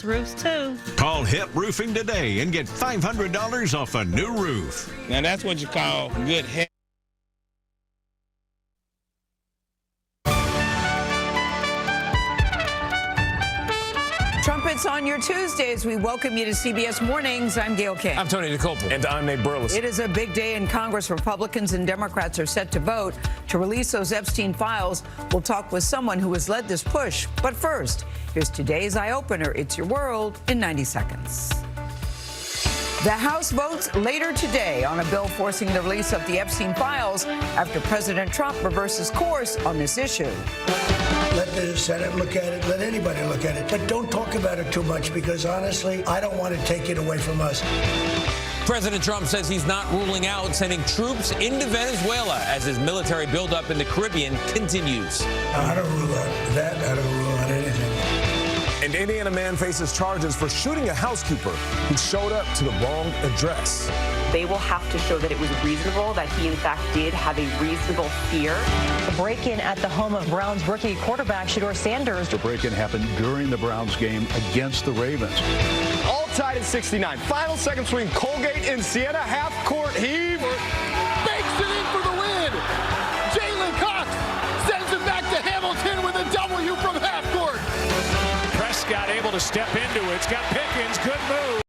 Roofs too. Call Hip Roofing today and get $500 off a new roof. Now that's what you call good head. Trumpets on your Tuesdays. We welcome you to CBS Mornings. I'm Gail King. I'm Tony Nicole. And I'm Nate Burleson. It is a big day in Congress. Republicans and Democrats are set to vote to release those Epstein files. We'll talk with someone who has led this push. But first, here's today's eye-opener. It's your world in 90 seconds. The House votes later today on a bill forcing the release of the Epstein files after President Trump reverses course on this issue. Let the Senate look at it. Let anybody look at it. But don't talk about it too much because, honestly, I don't want to take it away from us. President Trump says he's not ruling out sending troops into Venezuela as his military buildup in the Caribbean continues. I don't rule out that. I don't rule out anything. An Indiana man faces charges for shooting a housekeeper who showed up to the wrong address. They will have to show that it was reasonable, that he in fact did have a reasonable fear. The break-in at the home of Browns rookie quarterback Shedeur Sanders. The break-in happened during the Browns game against the Ravens. All tied at 69. Final seconds between Colgate and Siena. Half-court heave. Bakes it in for the win. Jalen Cox sends it back to Hamilton with a W from half-court. Prescott able to step into it. It's got Pickens. Good move.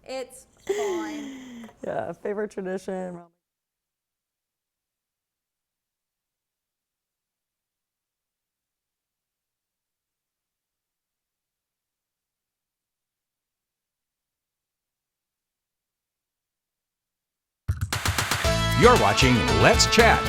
It's fine. Yeah, favorite tradition. You're watching Let's Chat.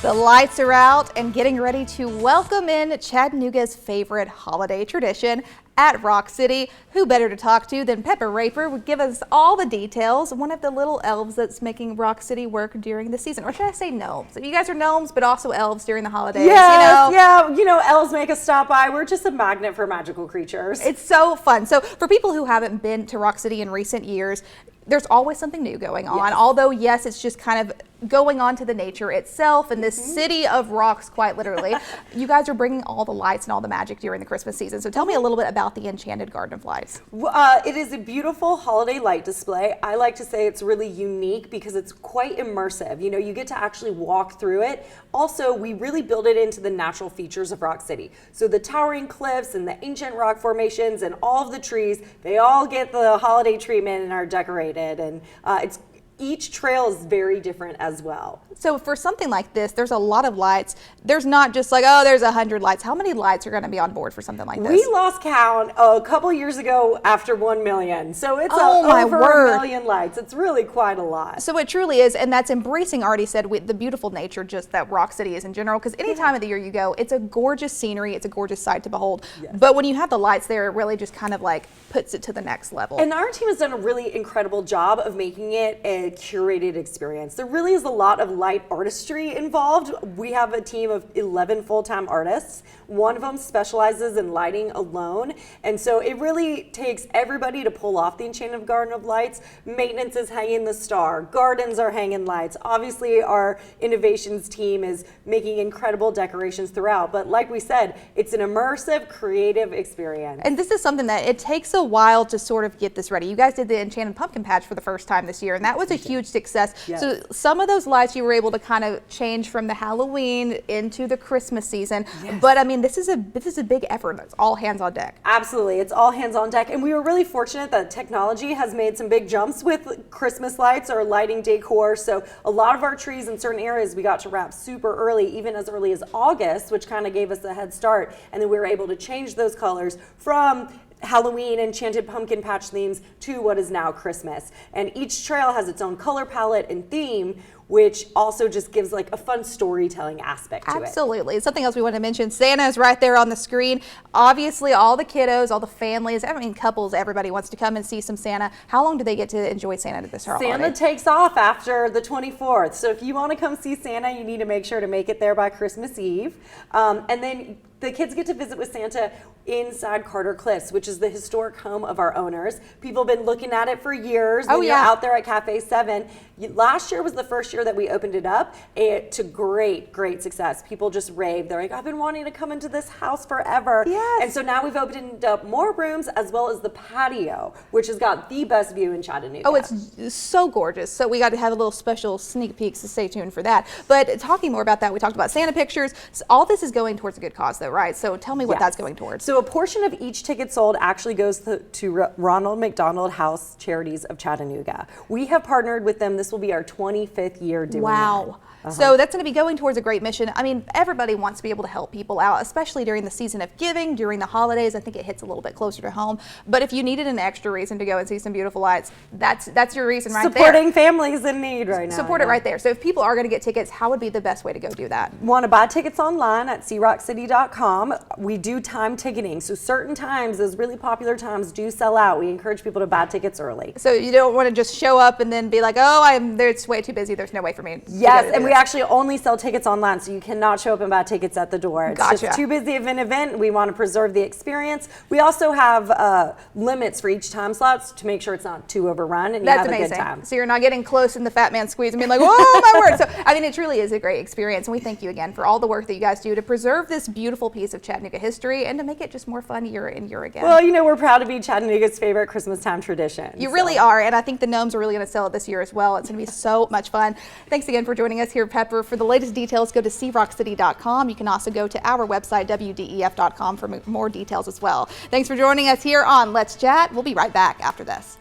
The lights are out and getting ready to welcome in Chattanooga's favorite holiday tradition at Rock City. Who better to talk to than Pepper Raper would give us all the details. One of the little elves that's making Rock City work during the season. Or should I say gnomes? You guys are gnomes, but also elves during the holidays. Yes, yeah, elves make us stop by. We're just a magnet for magical creatures. It's so fun. So for people who haven't been to Rock City in recent years, there's always something new going on. Yes. Although, yes, it's just kind of going on to the nature itself and this city of rocks, quite literally. You guys are bringing all the lights and all the magic during the Christmas season. So tell me a little bit about the Enchanted Garden of Lights. It is a beautiful holiday light display. I like to say it's really unique because it's quite immersive. You get to actually walk through it. Also, we really build it into the natural features of Rock City. So the towering cliffs and the ancient rock formations and all of the trees, they all get the holiday treatment and are decorated. And it's each trail is very different as well. So for something like this, there's a lot of lights. There's not just like, oh, there's 100 lights. How many lights are going to be on board for something like this? We lost count a couple years ago after 1 million. So it's over word. 1 million lights. It's really quite a lot. So it truly is, and that's embracing, already said, with the beautiful nature just that Rock City is in general, because any time of the year you go, it's a gorgeous scenery, it's a gorgeous sight to behold. Yes. But when you have the lights there, it really just kind of like puts it to the next level. And our team has done a really incredible job of making it a curated experience. There really is a lot of light artistry involved. We have a team of 11 full-time artists. One of them specializes in lighting alone. And so it really takes everybody to pull off the Enchanted Garden of Lights. Maintenance is hanging the star. Gardens are hanging lights. Obviously, our innovations team is making incredible decorations throughout. But like we said, it's an immersive, creative experience. And this is something that it takes a while to sort of get this ready. You guys did the Enchanted Pumpkin Patch for the first time this year, and that was a huge success. Yes. So some of those lights you were able to kind of change from the Halloween into the Christmas season. Yes. But I mean, this is a big effort. It's all hands on deck. Absolutely, it's all hands on deck, and we were really fortunate that technology has made some big jumps with Christmas lights or lighting decor. So a lot of our trees in certain areas we got to wrap super early, even as early as August, which kind of gave us a head start. And then we were able to change those colors from Halloween Enchanted Pumpkin Patch themes to what is now Christmas. And each trail has its own color palette and theme, which also just gives like a fun storytelling aspect to it. Absolutely. Something else we want to mention, Santa is right there on the screen. Obviously, all the kiddos, all the families, I mean couples, everybody wants to come and see some Santa. How long do they get to enjoy Santa at this holiday? Santa takes off after the 24th. So if you want to come see Santa, you need to make sure to make it there by Christmas Eve. And then the kids get to visit with Santa inside Carter Cliffs, which is the historic home of our owners. People have been looking at it for years. Oh, when yeah. You're out there at Cafe 7. Last year was the first year that we opened it up to great success. People just raved. They're like, I've been wanting to come into this house forever. Yes. And so now we've opened up more rooms as well as the patio, which has got the best view in Chattanooga. Oh, it's so gorgeous. So we got to have a little special sneak peek, so stay tuned for that. But talking more about that, we talked about Santa pictures. So all this is going towards a good cause though, right? So tell me what that's going towards. So a portion of each ticket sold actually goes to Ronald McDonald House Charities of Chattanooga. We have partnered with them. This will be our 25th year doing Wow. So that's going to be going towards a great mission. I mean, everybody wants to be able to help people out, especially during the season of giving, during the holidays. I think it hits a little bit closer to home. But if you needed an extra reason to go and see some beautiful lights, that's your reason right there. Supporting families in need right now. Support it right there. So if people are going to get tickets, how would be the best way to go do that? Want to buy tickets online at SeaRockCity.com. We do time ticketing. So certain times, those really popular times do sell out. We encourage people to buy tickets early. So you don't want to just show up and then be like, oh, it's way too busy. There's no way for me. Yes, and we actually only sell tickets online, so you cannot show up and buy tickets at the door. It's Gotcha. just too busy of an event. We want to preserve the experience. We also have limits for each time slots to make sure it's not too overrun and you have a good time. So you're not getting close in the fat man squeeze and being like, whoa, my word. So, I mean, it truly is a great experience. And we thank you again for all the work that you guys do to preserve this beautiful piece of Chattanooga history and to make it just more fun year in, year again. Well, you know, we're proud to be Chattanooga's favorite Christmas time tradition. You really are. And I think the gnomes are really going to sell it this year as well. It's going to be so much fun. Thanks again for joining us here, Pepper. For the latest details, go to SeaRockCity.com. You can also go to our website, WDEF.com, for more details as well. Thanks for joining us here on Let's Chat. We'll be right back after this.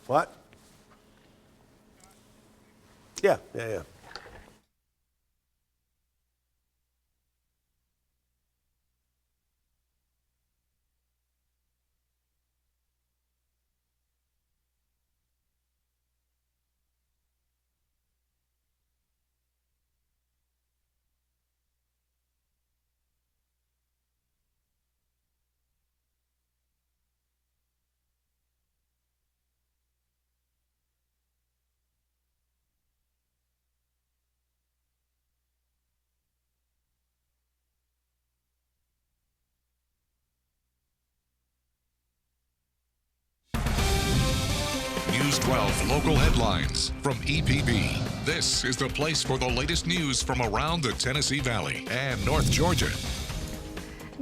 What? Yeah. News 12 local headlines from EPB. This is the place for the latest news from around the Tennessee Valley and North Georgia.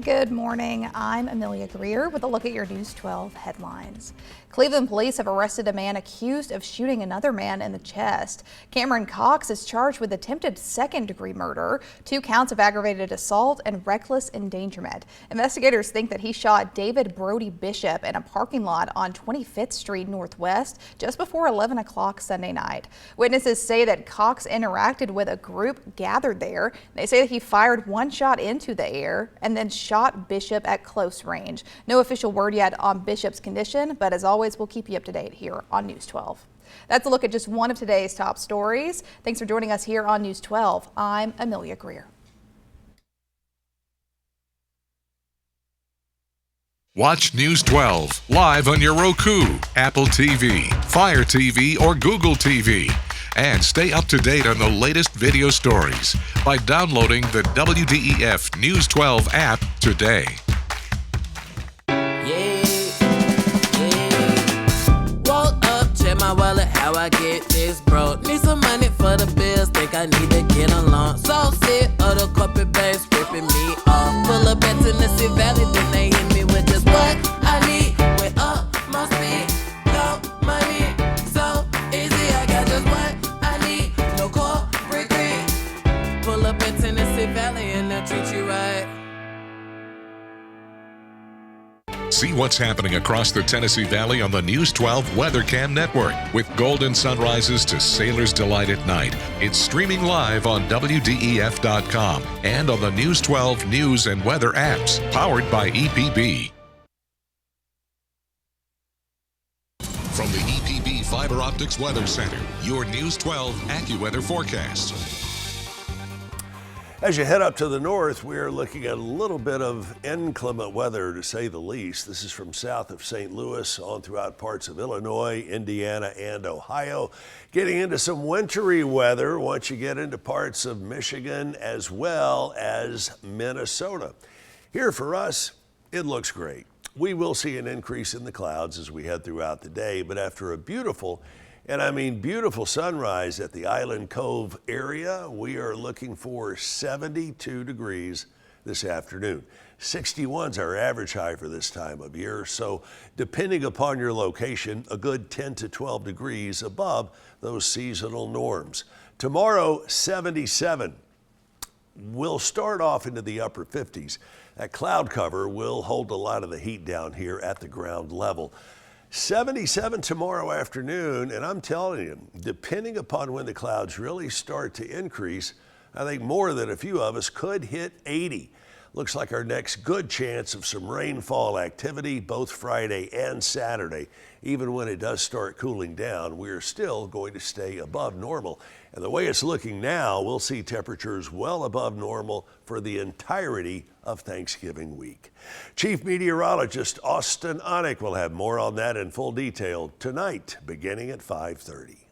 Good morning. I'm Amelia Greer with a look at your News 12 headlines. Cleveland police have arrested a man accused of shooting another man in the chest. Cameron Cox is charged with attempted second-degree murder, 2 counts of aggravated assault, and reckless endangerment. Investigators think that he shot David Brody Bishop in a parking lot on 25th Street Northwest just before 11 o'clock Sunday night. Witnesses say that Cox interacted with a group gathered there. They say that he fired one shot into the air and then shot Bishop at close range. No official word yet on Bishop's condition, but as always, we'll keep you up to date here on News 12. That's a look at just one of today's top stories. Thanks for joining us here on News 12. I'm Amelia Greer. Watch News 12 live on your Roku, Apple TV, Fire TV, or Google TV. And stay up to date on the latest video stories by downloading the WDEF News 12 app today. My wallet, how I get this broke. Need some money for the bills, think I need to get along. So sick of the corporate banks ripping me off. Pull up at Tennessee Valley, then they hit me with just what I need. Went up my speed, no money, so easy. I got just what I need, no corporate greed. Pull up at Tennessee Valley and they'll treat you right. See what's happening across the Tennessee Valley on the News 12 WeatherCam network. With golden sunrises to sailor's delight at night. It's streaming live on WDEF.com and on the News 12 news and weather apps, powered by EPB. From the EPB Fiber Optics Weather Center, your News 12 AccuWeather forecast. As you head up to the north, we're looking at a little bit of inclement weather, to say the least. This is from south of St. Louis on throughout parts of Illinois, Indiana, and Ohio. Getting into some wintry weather once you get into parts of Michigan as well as Minnesota. Here for us, it looks great. We will see an increase in the clouds as we head throughout the day, but after a beautiful, and I mean beautiful sunrise at the Island Cove area, we are looking for 72 degrees this afternoon. 61's our average high for this time of year, so depending upon your location, a good 10 to 12 degrees above those seasonal norms. Tomorrow, 77. We'll start off into the upper 50s. That cloud cover will hold a lot of the heat down here at the ground level. 77 tomorrow afternoon, and I'm telling you, depending upon when the clouds really start to increase, I think more than a few of us could hit 80. Looks like our next good chance of some rainfall activity both Friday and Saturday. Even when it does start cooling down, we're still going to stay above normal. And the way it's looking now, we'll see temperatures well above normal for the entirety of Thanksgiving week. Chief Meteorologist Austin Onek will have more on that in full detail tonight, beginning at 5:30.